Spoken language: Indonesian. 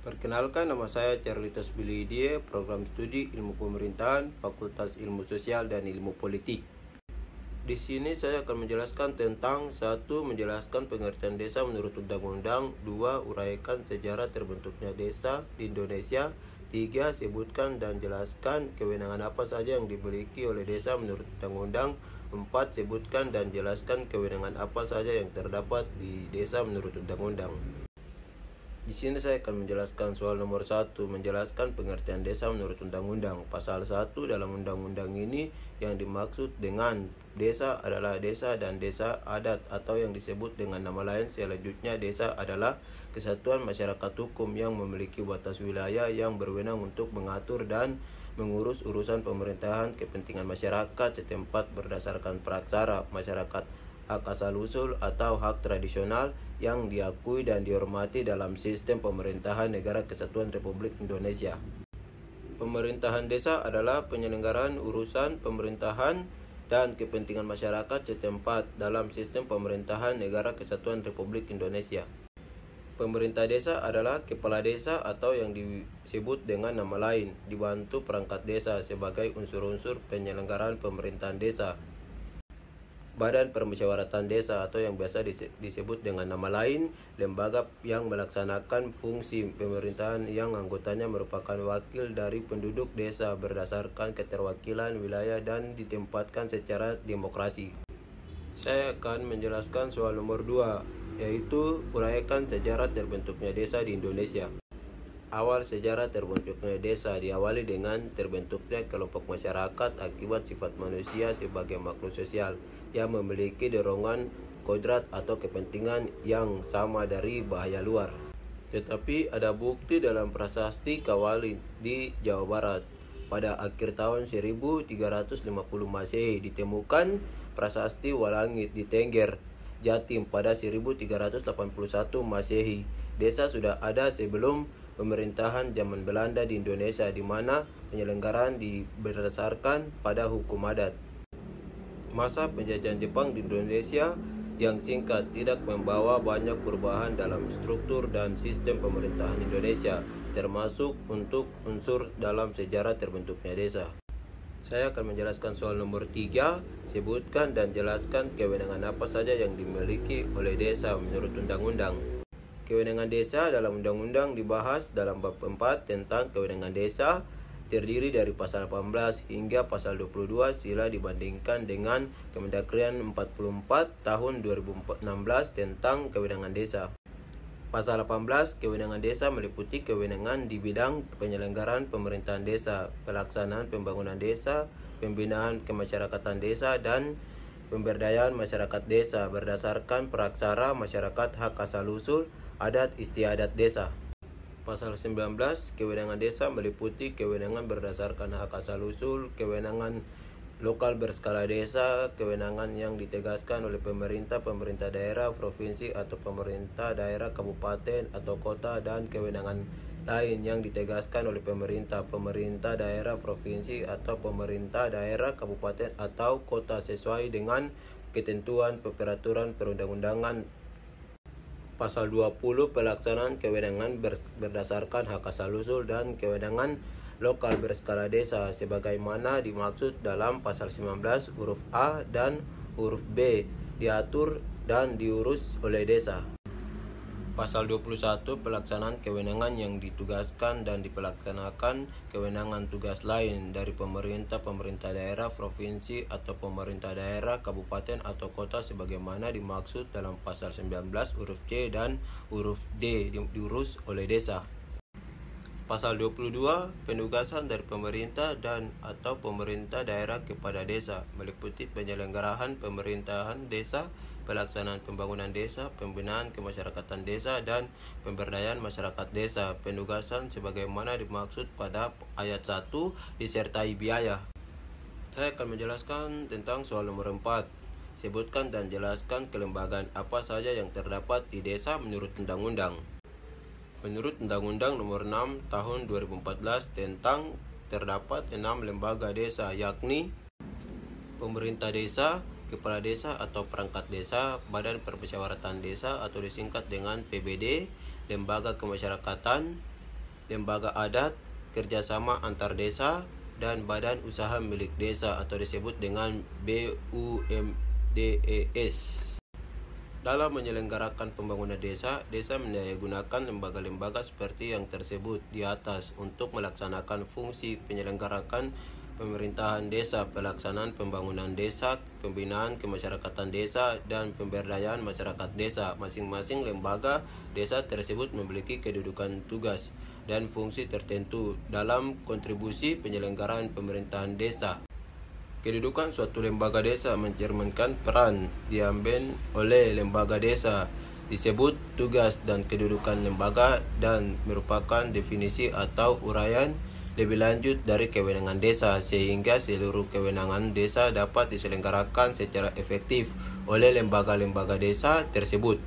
Perkenalkan, nama saya Carlitos Bilidie, Program Studi Ilmu Pemerintahan, Fakultas Ilmu Sosial dan Ilmu Politik. Di sini saya akan menjelaskan tentang 1. Menjelaskan pengertian desa menurut Undang-Undang. 2. Uraikan sejarah terbentuknya desa di Indonesia. 3. Sebutkan dan jelaskan kewenangan apa saja yang dimiliki oleh desa menurut Undang-Undang. 4. Sebutkan dan jelaskan kewenangan apa saja yang terdapat di desa menurut Undang-Undang. Di sini saya akan menjelaskan soal nomor 1, menjelaskan pengertian desa menurut Undang-Undang. Pasal 1 dalam Undang-Undang ini yang dimaksud dengan desa adalah desa dan desa adat atau yang disebut dengan nama lain selanjutnya desa adalah kesatuan masyarakat hukum yang memiliki batas wilayah yang berwenang untuk mengatur dan mengurus urusan pemerintahan kepentingan masyarakat setempat berdasarkan praksara masyarakat, hak asal-usul atau hak tradisional yang diakui dan dihormati dalam sistem pemerintahan Negara Kesatuan Republik Indonesia. Pemerintahan desa adalah penyelenggaraan urusan pemerintahan dan kepentingan masyarakat setempat dalam sistem pemerintahan Negara Kesatuan Republik Indonesia. Pemerintah desa adalah kepala desa atau yang disebut dengan nama lain, dibantu perangkat desa sebagai unsur-unsur penyelenggaraan pemerintahan desa. Badan Permusyawaratan Desa atau yang biasa disebut dengan nama lain, lembaga yang melaksanakan fungsi pemerintahan yang anggotanya merupakan wakil dari penduduk desa berdasarkan keterwakilan wilayah dan ditempatkan secara demokrasi. Saya akan menjelaskan soal nomor 2, yaitu uraikan sejarah terbentuknya desa di Indonesia. Awal sejarah terbentuknya desa diawali dengan terbentuknya kelompok masyarakat akibat sifat manusia sebagai makhluk sosial yang memiliki dorongan kodrat atau kepentingan yang sama dari bahaya luar. Tetapi ada bukti dalam prasasti Kawali di Jawa Barat. Pada akhir tahun 1350 Masehi ditemukan prasasti Walangit di Tengger, Jatim pada 1381 Masehi. Desa sudah ada sebelum pemerintahan zaman Belanda di Indonesia, di mana penyelenggaraan berdasarkan pada hukum adat. Masa penjajahan Jepang di Indonesia yang singkat tidak membawa banyak perubahan dalam struktur dan sistem pemerintahan Indonesia, termasuk untuk unsur dalam sejarah terbentuknya desa. Saya akan menjelaskan soal nomor 3, sebutkan dan jelaskan kewenangan apa saja yang dimiliki oleh desa menurut Undang-Undang. Kewenangan desa dalam Undang-Undang dibahas dalam bab 4 tentang kewenangan desa, terdiri dari pasal 18 hingga pasal 22 sila dibandingkan dengan Kemendagrian 44 tahun 2016 tentang kewenangan desa. Pasal 18, kewenangan desa meliputi kewenangan di bidang penyelenggaraan pemerintahan desa, pelaksanaan pembangunan desa, pembinaan kemasyarakatan desa, dan pemberdayaan masyarakat desa berdasarkan praksara masyarakat hak asal-usul, adat istiadat desa. Pasal 19, kewenangan desa meliputi kewenangan berdasarkan hak asal-usul, kewenangan lokal berskala desa, kewenangan yang ditegaskan oleh pemerintah daerah, provinsi atau pemerintah daerah, kabupaten atau kota, dan kewenangan lain yang ditegaskan oleh pemerintah daerah, provinsi atau pemerintah daerah, kabupaten atau kota sesuai dengan ketentuan peraturan perundang-undangan. Pasal 20, pelaksanaan kewenangan berdasarkan hak asal-usul dan kewenangan lokal berskala desa sebagaimana dimaksud dalam pasal 19 huruf A dan huruf B diatur dan diurus oleh desa. Pasal 21, pelaksanaan kewenangan yang ditugaskan dan dipelaksanakan kewenangan tugas lain dari pemerintah daerah, provinsi atau pemerintah daerah, kabupaten atau kota sebagaimana dimaksud dalam pasal 19 huruf C dan huruf D diurus oleh desa. Pasal 22, penugasan dari pemerintah dan atau pemerintah daerah kepada desa meliputi penyelenggaraan pemerintahan desa, pelaksanaan pembangunan desa, pembinaan kemasyarakatan desa, dan pemberdayaan masyarakat desa. Penugasan sebagaimana dimaksud pada ayat 1 disertai biaya. Saya akan menjelaskan tentang soal nomor 4. Sebutkan dan jelaskan kelembagaan apa saja yang terdapat di desa menurut Undang-Undang. Menurut Undang-Undang Nomor 6 Tahun 2014 tentang terdapat 6 lembaga desa, yakni pemerintah desa, kepala desa atau perangkat desa, badan permusyawaratan desa atau disingkat dengan PBD, lembaga kemasyarakatan, lembaga adat, kerjasama antar desa, dan badan usaha milik desa atau disebut dengan BUMDES. Dalam menyelenggarakan pembangunan desa, desa mendayagunakan lembaga-lembaga seperti yang tersebut di atas untuk melaksanakan fungsi penyelenggarakan pemerintahan desa, pelaksanaan pembangunan desa, pembinaan kemasyarakatan desa, dan pemberdayaan masyarakat desa. Masing-masing lembaga desa tersebut memiliki kedudukan tugas dan fungsi tertentu dalam kontribusi penyelenggaraan pemerintahan desa. Kedudukan suatu lembaga desa mencerminkan peran diambil oleh lembaga desa, disebut tugas dan kedudukan lembaga, dan merupakan definisi atau uraian lebih lanjut dari kewenangan desa, sehingga seluruh kewenangan desa dapat diselenggarakan secara efektif oleh lembaga-lembaga desa tersebut.